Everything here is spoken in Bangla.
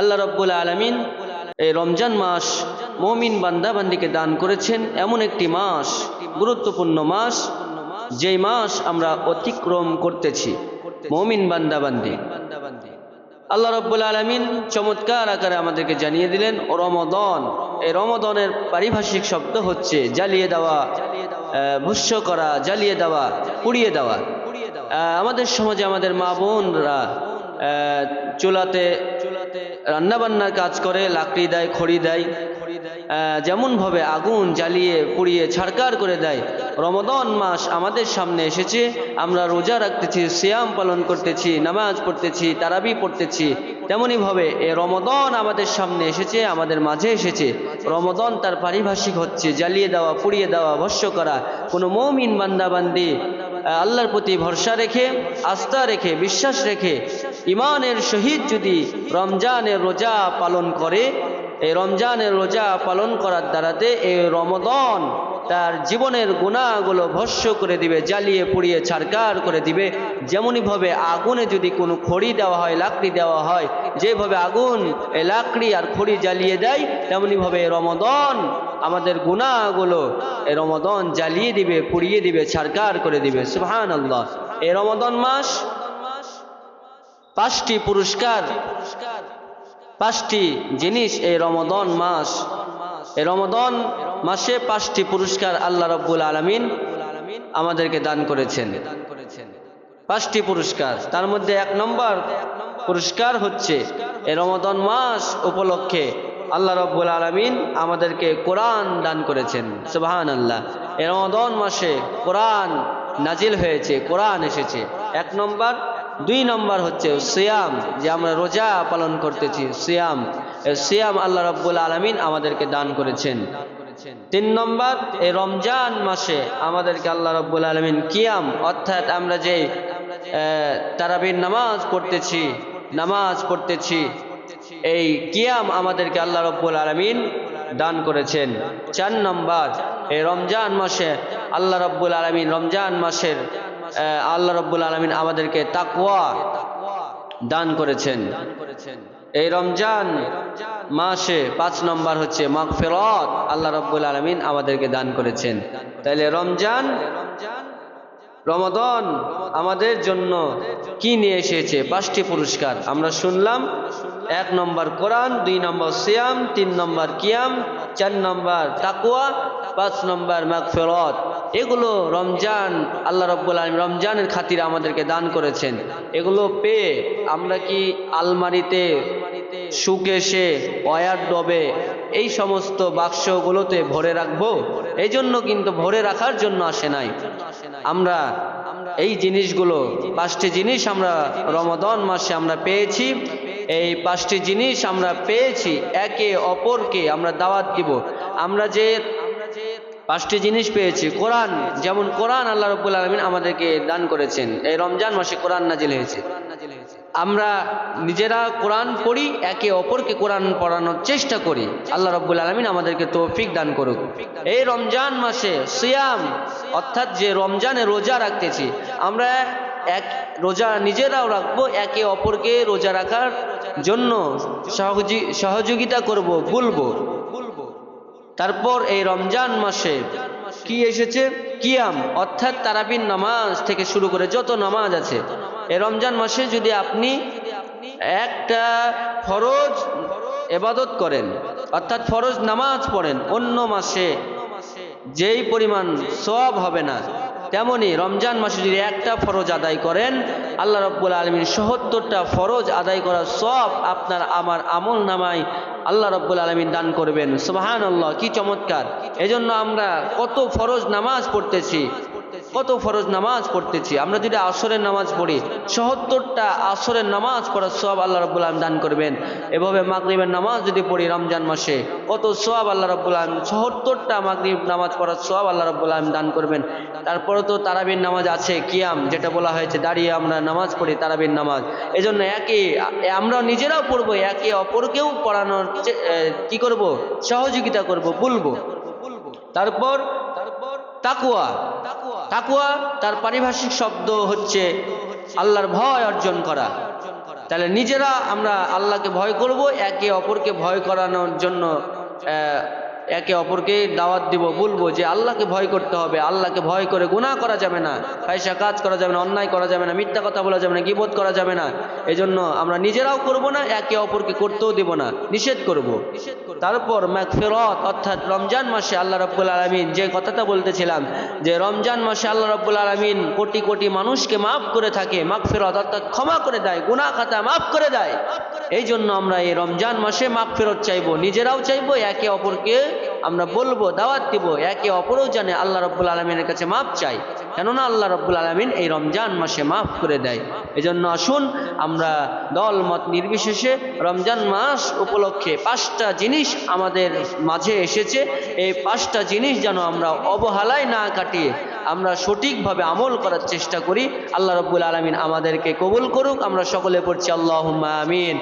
আল্লাহ রাব্বুল আলামিন এই রমজান মাস মুমিন বান্দাবান্দিকে দান করেছেন এমন একটি মাস, গুরুত্বপূর্ণ মাস, যেই মাস আমরা অতিক্রম করতেছি মুমিন বান্দাবান্দি। আল্লাহ রাব্বুল আলামিন চমৎকার আকারে আমাদেরকে জানিয়ে দিলেন রমাদান। এই রমাদানের পারিভাষিক শব্দ হচ্ছে জ্বালিয়ে দেওয়া, ভস্য করা, জ্বালিয়ে দেওয়া, পুড়িয়ে দেওয়া। আমাদের সমাজে আমাদের মা বোনরা চুলাতে রান্নাবান্নার কাজ করে, লাকড়ি দেয়, খড়ি দেয়, যেমনভাবে আগুন জ্বালিয়ে পুড়িয়ে ছারকার করে দেয়। রমাদান মাস আমাদের সামনে এসেছে, আমরা রোজা রাখতেছি, সিয়াম পালন করতেছি, নামাজ পড়তেছি, তারাবি পড়তেছি, তেমনিভাবে এই রমাদান আমাদের সামনে এসেছে, আমাদের মাঝে এসেছে। রমাদান তার পারিভাষিক হচ্ছে জ্বালিয়ে দেওয়া, পুড়িয়ে দেওয়া, ভস্য করা। কোনো মুমিন বান্দাবান্দি আল্লাহর প্রতি ভরসা রেখে, আস্থা রেখে, বিশ্বাস রেখে, ইমানের সহিত যদি রমজানের রোজা পালন করে, এই রমজানের রোজা পালন করার দ্বারাতে এই রমাদান তার জীবনের গুনাহগুলো ভস্য করে দিবে, জ্বালিয়ে পুড়িয়ে ছারকার করে দিবে। যেমনইভাবে আগুনে যদি কোনো খড়ি দেওয়া হয়, লাকড়ি দেওয়া হয়, যেভাবে আগুন এই লাকড়ি আর খড়ি জ্বালিয়ে দেয়, তেমনিভাবে রমাদান আমাদের গুনাহগুলো এই রমাদান জ্বালিয়ে দিবে, পুড়িয়ে দিবে, ছারকার করে দিবে। সুবহানাল্লাহ। এই রমাদান মাস 5টি পুরস্কার, 5টি জিনিস এই রমাদান মাস, এই রমাদান মাসে 5টি পুরস্কার আল্লাহ রাব্বুল আলামিন আমাদেরকে দান করেছেন। 5টি পুরস্কার, তার মধ্যে 1 নম্বর পুরস্কার হচ্ছে এই রমাদান মাস উপলক্ষে আল্লাহ রাব্বুল আলামিন আমাদেরকে কোরআন দান করেছেন। সুবহানাল্লাহ। এই রমাদান মাসে কোরআন নাজিল হয়েছে, কোরআন এসেছে 1 নম্বর। 2 নম্বর হচ্ছে সিয়াম, যে আমরা রোজা পালন করতেছি, সিয়াম, সিয়াম আল্লাহ রাব্বুল আলামিন আমাদেরকে দান করেছেন। 3 নম্বর, এই রমজান মাসে আমাদেরকে আল্লাহ রাব্বুল আলামিন কিয়াম, অর্থাৎ আমরা যে তারাবির নামাজ পড়তেছি, এই কিয়াম আমাদেরকে আল্লাহ রাব্বুল আলামিন দান করেছেন। 4 নম্বর, এই রমজান মাসে আল্লাহ রাব্বুল আলামিন, রমজান মাসের আল্লাহ রাব্বুল আলামিন আমাদেরকে তাকওয়া দান করেছেন। এই রমজান মাসে 5 নম্বর হচ্ছে মাগফিরাত, আল্লাহ রাব্বুল আলামিন আমাদেরকে দান করেছেন। তাইলে রমাদান আমাদের জন্য কি নিয়ে এসেছে? 5টি পুরস্কার আমরা শুনলাম। 1 নম্বর কোরআন, 2 নম্বর সিয়াম, 3 নম্বর কিয়াম, 4 নম্বর তাকওয়া, 5 নম্বর মাগফিরাত। এগুলো রমজান আল্লাহ রাব্বুল আলামিন রমজানের খাতিরে আমাদেরকে দান করেছেন। এগুলো পেয়ে আমরা কি আলমারিতে, সুকেশে, ওয়ার ডবে, এই সমস্ত বাক্সগুলোতে ভরে রাখবো? এই জন্য কিন্তু ভরে রাখার জন্য আসে নাই। আমরা এই জিনিসগুলো, 5টি জিনিস আমরা রমাদান মাসে আমরা পেয়েছি। এই 5টি জিনিস আমরা পেয়েছি, একে অপরকে আমরা দাওয়াত দিব। আমরা যে 5টি জিনিস পেয়েছি, কোরআন, যেমন কোরআন আল্লাহ রাব্বুল আলামিন আমাদেরকে দান করেছেন। এই রমজান মাসে কোরআন নাজিল হয়েছে। আমরা নিজেরা কোরআন পড়ি, একে অপরকে কোরআন পড়ানোর চেষ্টা করি। আল্লাহ রাব্বুল আলামিন আমাদেরকে তৌফিক দান করুক। এই রমজান মাসে সিয়াম, অর্থাৎ যে রমজানে রোজা রাখতেছি, আমরা রোজা নিজেরাও রাখবো, একে অপরকে রোজা রাখার জন্য সহযোগিতা করব, বলবো। তারপর এই রমজান মাসে কি এসেছে? কিয়াম, অর্থাৎ তারাবির নামাজ থেকে শুরু করে যত নামাজ আছে, এই রমজান মাসে যদি আপনি একটা ফরজ ইবাদত করেন, অর্থাৎ ফরজ নামাজ পড়েন, অন্য মাসে যেই পরিমাণ সওয়াব হবে না, তেমনি রমজান মাসে যদি একটা ফরজ আদায় করেন, আল্লাহ রাব্বুল আলামিন ৭০টা ফরজ আদায় করার সওয়াব আপনার আমার আমল নামায় আল্লাহ রাব্বুল আলামিন দান করবেন। সুবহানাল্লাহ, কি চমৎকার! এজন্য আমরা কত ফরজ নামাজ পড়তেছি, কত ফরজ নামাজ পড়তেছি। আমরা যদি আসরের নামাজ পড়ি, ৭০টা আসরের নামাজ পড়ার সওয়াব আল্লাহ রাব্বুল আলামিন দান করবেন। এভাবে মাগরিবের নামাজ যদি পড়ি রমজান মাসে, কত সওয়াব আল্লাহ রাব্বুল আলামিন, ৭০টা মাগরিব নামাজ পড়ার সওয়াব আল্লাহ রাব্বুল আলামিন দান করবেন। তারপরে তো তারাবির নামাজ আছে, কিয়াম, যেটা বলা হয়েছে দাঁড়িয়ে আমরা নামাজ পড়ি, তারাবির নামাজ। এজন্য আমরা নিজেরাও পড়বো, একে অপরকেও পড়ানোর কি করব? সহযোগিতা করব, বলবো। তারপর তাকওয়া, তাকওয়া তার পারিভাষিক শব্দ হচ্ছে আল্লাহর ভয় অর্জন করা। তাহলে নিজেরা আমরা আল্লাহকে ভয় করব, একে অপরকে ভয় করানোর জন্য একে অপরকে দাওয়াত দিব, বলবো যে আল্লাহকে ভয় করতে হবে, আল্লাহকে ভয় করে গুনাহ করা যাবে না, ফাহিশা কাজ করা যাবে না, অন্যায় করা যাবে না, মিথ্যা কথা বলা যাবে না, গীবত করা যাবে না। এজন্য আমরা নিজেরাও করব না, একে অপরকে করতেও দিব না, নিষেধ করব। তারপর মাগফিরাত, অর্থাৎ রমজান মাসে আল্লাহ রাব্বুল আলামিন যে কথাটা বলতেছিলাম যে রমজান মাসে আল্লাহ রাব্বুল আলামিন কোটি কোটি মানুষকে মাফ করে থাকে, মাগফিরাত অর্থাৎ ক্ষমা করে দেয়, গুনাহ খাতা মাফ করে দেয়। এই জন্য আমরা এই রমজান মাসে মাগফিরাত চাইবো, নিজেরাও চাইবো, একে অপরকে আমরা বলবো, দাওয়াত দিব, একে অপরও জানে আল্লাহ রাব্বুল আলামিনের কাছে মাফ চাই, কেননা আল্লাহ রাব্বুল আলামিন এই রমজান মাসে মাফ করে দেয়। এজন্য আসুন আমরা দল মত নির্বিশেষে রমজান মাস উপলক্ষে 5টা জিনিস আমাদের মাঝে এসেছে, এই 5টা জিনিস যেন আমরা অবহেলায় না কাটিয়ে আমরা সঠিকভাবে আমল করার চেষ্টা করি। আল্লাহ রাব্বুল আলামিন আমাদেরকে কবুল করুক। আমরা সকলে পড়ছি আল্লাহুম্মা আমিন।